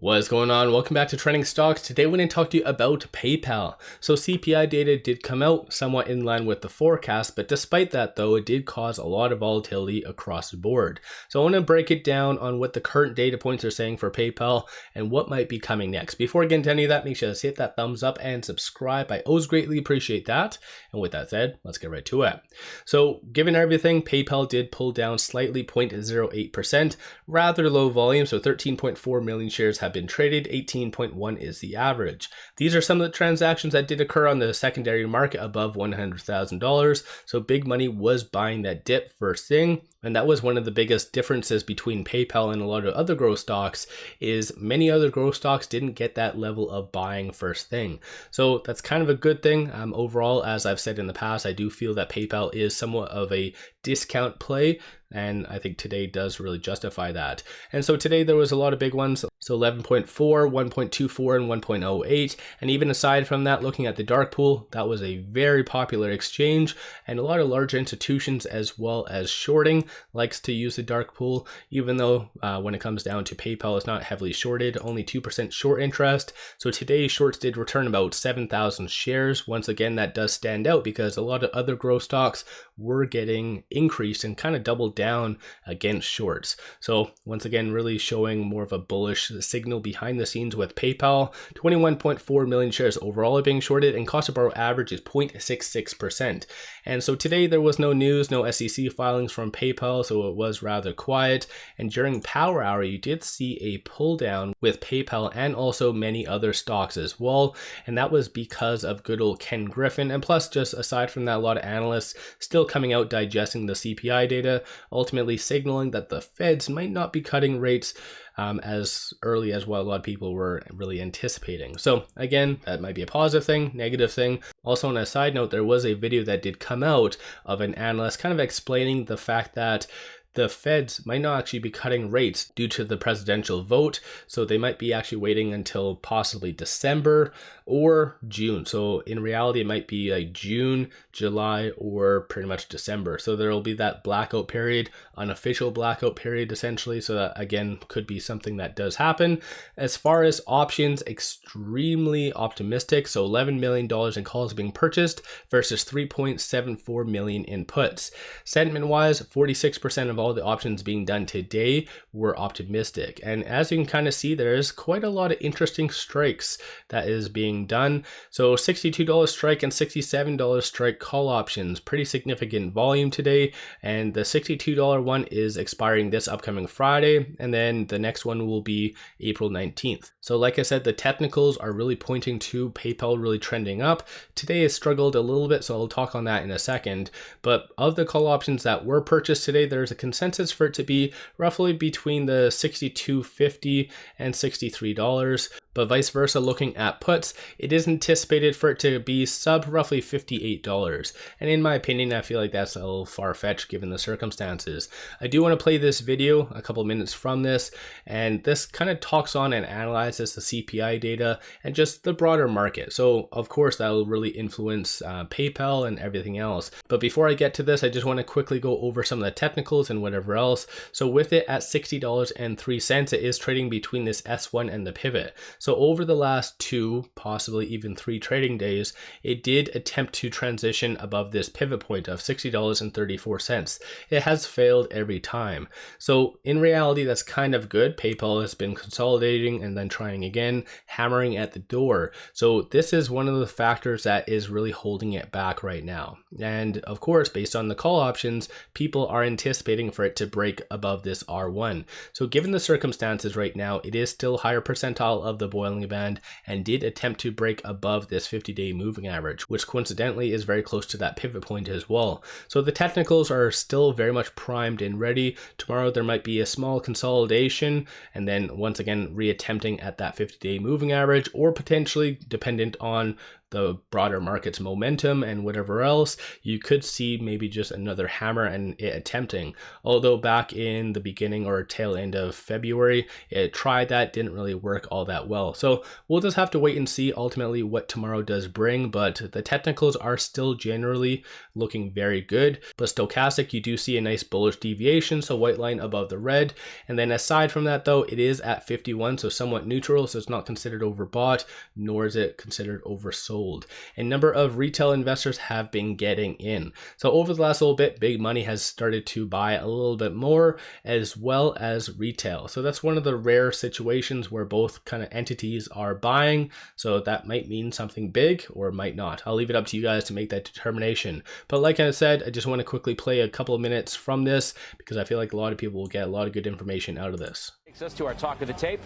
What's going on? Welcome back to Trending Stocks. Today we're going to talk to you about PayPal. So CPI data did come out somewhat in line with the forecast, but despite that though, it did cause a lot of volatility across the board. So I want to break it down on what the current data points are saying for PayPal and what might be coming next. Before I get into any of that, make sure to hit that thumbs up and subscribe. I always greatly appreciate that. And with that said, let's get right to it. So given everything, PayPal did pull down slightly 0.08%, rather low volume. So 13.4 million shares have been traded, 18.1 is the average. These are some of the transactions that did occur on the secondary market above $100,000. So big money was buying that dip first thing. And that was one of the biggest differences between PayPal and a lot of other growth stocks is many other growth stocks didn't get that level of buying first thing. So that's kind of a good thing. Overall, as I've said in the past, I do feel that PayPal is somewhat of a discount play. And I think today does really justify that. And so today there was a lot of big ones. So 11.4, 1.24, and 1.08. And even aside from that, looking at the dark pool, that was a very popular exchange. And a lot of large institutions as well as shorting likes to use the dark pool, even though when it comes down to PayPal, it's not heavily shorted, only 2% short interest. So today shorts did return about 7,000 shares. Once again, that does stand out because a lot of other growth stocks were getting increased and kind of doubled down against shorts. So once again, really showing more of a bullish signal behind the scenes with PayPal. 21.4 million shares overall are being shorted, and cost to borrow average is 0.66%. And so today there was no news, no SEC filings from PayPal, so it was rather quiet. And during Power Hour, you did see a pull down with PayPal and also many other stocks as well. And that was because of good old Ken Griffin. And plus, just aside from that, a lot of analysts still coming out digesting the CPI data, ultimately signaling that the Feds might not be cutting rates as early as what a lot of people were really anticipating. So again, that might be a positive thing, negative thing. Also on a side note, there was a video that did come out of an analyst kind of explaining the fact that the Feds might not actually be cutting rates due to the presidential vote. So they might be actually waiting until possibly December or June. So in reality, it might be like June, July, or pretty much December. So there will be that blackout period, unofficial blackout period essentially. So that again, could be something that does happen. As far as options, extremely optimistic. So $11 million in calls being purchased versus 3.74 million in puts. Sentiment wise, 46% of all the options being done today were optimistic. And as you can kind of see, there's quite a lot of interesting strikes that is being done. So $62 strike and $67 strike call options, pretty significant volume today. And the $62 one is expiring this upcoming Friday. And then the next one will be April 19th. So like I said, the technicals are really pointing to PayPal really trending up. Today it struggled a little bit, so I'll talk on that in a second. But of the call options that were purchased today, there's a consensus for it to be roughly between the $62.50 and $63. But vice versa, looking at puts, it is anticipated for it to be sub roughly $58. And in my opinion, I feel like that's a little far-fetched given the circumstances. I do want to play this video a couple minutes from this, and this kind of talks on and analyzes the CPI data and just the broader market. So of course, that will really influence PayPal and everything else. But before I get to this, I just want to quickly go over some of the technicals and whatever else. So with it at $60.03, it is trading between this S1 and the pivot. So over the last 2, possibly even 3 trading days, it did attempt to transition above this pivot point of $60.34. It has failed every time. So in reality, that's kind of good. PayPal has been consolidating and then trying again, hammering at the door. So this is one of the factors that is really holding it back right now. And of course, based on the call options, people are anticipating for it to break above this R1. So given the circumstances right now, it is still higher percentile of the boiling band and did attempt to break above this 50-day moving average, which coincidentally is very close to that pivot point as well. So the technicals are still very much primed and ready. Tomorrow there might be a small consolidation and then once again reattempting at that 50-day moving average, or potentially dependent on the broader market's momentum and whatever else, you could see maybe just another hammer and it attempting. Although back in the beginning or tail end of February, it tried that, didn't really work all that well. So we'll just have to wait and see ultimately what tomorrow does bring, but the technicals are still generally looking very good. But stochastic, you do see a nice bullish deviation, so white line above the red. And then aside from that though, it is at 51, so somewhat neutral, so it's not considered overbought, nor is it considered oversold. A number of retail investors have been getting in. So over the last little bit, big money has started to buy a little bit more, as well as retail. So that's one of the rare situations where both kind of entities are buying. So that might mean something big or might not. I'll leave it up to you guys to make that determination. But like I said, I just want to quickly play a couple of minutes from this because I feel like a lot of people will get a lot of good information out of this. Takes us to our talk of the tape,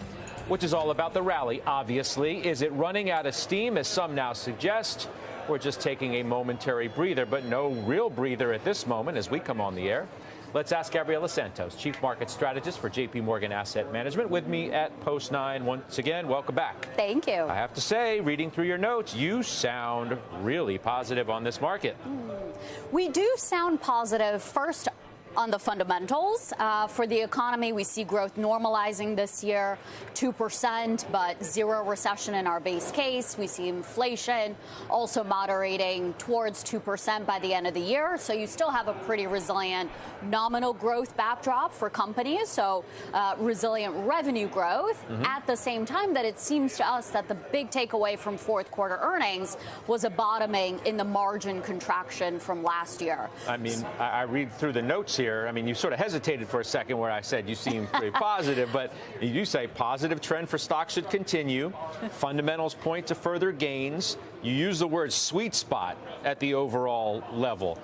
which is all about the rally, obviously. Is it running out of steam, as some now suggest? We're just taking a momentary breather, but no real breather at this moment as we come on the air. Let's ask Gabriela Santos, Chief Market Strategist for JP Morgan Asset Management, with me at Post 9. Once again, welcome back. Thank you. I have to say, reading through your notes, you sound really positive on this market. We do sound positive. First, on the fundamentals. For the economy, we see growth normalizing this year, 2%, but zero recession in our base case. We see inflation also moderating towards 2% by the end of the year. So you still have a pretty resilient nominal growth backdrop for companies. So resilient revenue growth at the same time that it seems to us that the big takeaway from fourth quarter earnings was a bottoming in the margin contraction from last year. I mean, I read through the notes here. I mean, you sort of hesitated for a second where I said you seem pretty positive, but you say positive trend for stocks should continue. Fundamentals point to further gains. You use the word sweet spot at the overall level.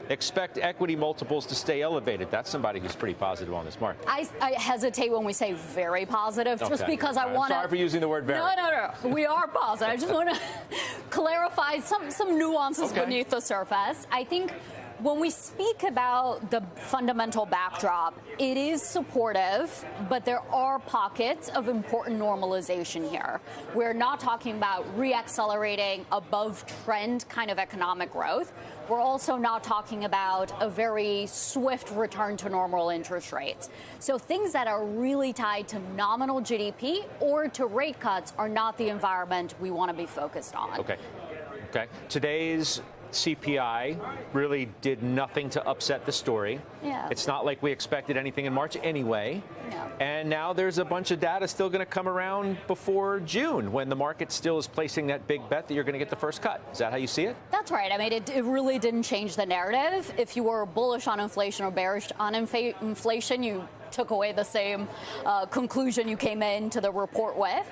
Expect equity multiples to stay elevated. That's somebody who's pretty positive on this market. I hesitate when we say very positive, just because I want to. Sorry for using the word very. No. We are positive. I just want to clarify some nuances beneath the surface. I think when we speak about the fundamental backdrop, it is supportive, but there are pockets of important normalization here. We're not talking about re-accelerating above trend kind of economic growth. We're also not talking about a very swift return to normal interest rates. So things that are really tied to nominal GDP or to rate cuts are not the environment we want to be focused on. Okay. Today's CPI really did nothing to upset the story. Yeah. It's not like we expected anything in March anyway. No. And now there's a bunch of data still going to come around before June when the market still is placing that big bet that you're going to get the first cut. Is that how you see it? That's right. I mean, it really didn't change the narrative. If you were bullish on inflation or bearish on inflation, you took away the same conclusion you came into the report with.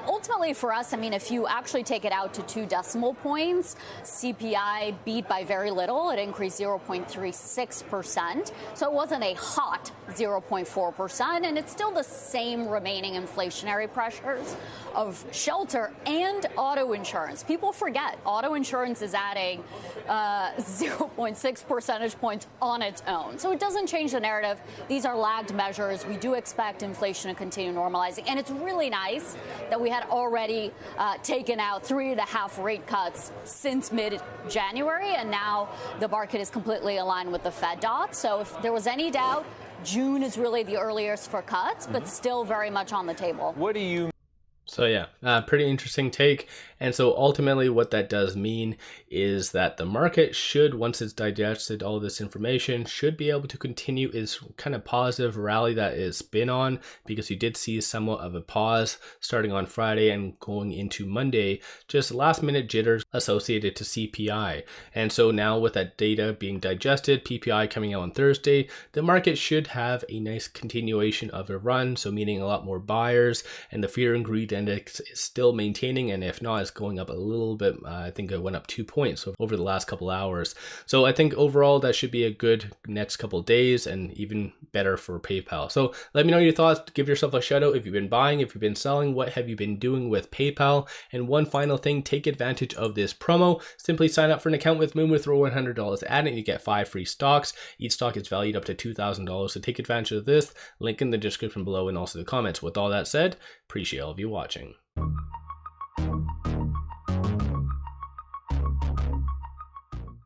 Ultimately for us, I mean, if you actually take it out to 2 decimal points, CPI beat by very little. It increased 0.36%. So it wasn't a hot 0.4%, and it's still the same remaining inflationary pressures of shelter and auto insurance. People forget auto insurance is adding 0.6 percentage points on its own. So it doesn't change the narrative. These are lagged measures. We do expect inflation to continue normalizing. And it's really nice that we had already taken out 3.5 rate cuts since mid-January. And now the market is completely aligned with the Fed dot. So if there was any doubt, June is really the earliest for cuts, but still very much on the table. What do you So yeah, pretty interesting take. And so ultimately what that does mean is that the market should, once it's digested all this information, should be able to continue its kind of positive rally that it's been on, because you did see somewhat of a pause starting on Friday and going into Monday, just last minute jitters associated to CPI. And so now with that data being digested, PPI coming out on Thursday, the market should have a nice continuation of a run. So meaning a lot more buyers, and the fear and greed index is still maintaining, and if not, it's going up a little bit. I think it went up 2 points over the last couple hours. So I think overall that should be a good next couple of days, and even better for PayPal. So let me know your thoughts. Give yourself a shout out if you've been buying, if you've been selling, what have you been doing with PayPal? And one final thing, take advantage of this promo. Simply sign up for an account with Moon, throw $100 at it, and you get 5 free stocks. Each stock is valued up to $2,000. So take advantage of this. Link in the description below and also the comments. With all that said, appreciate all of you watching.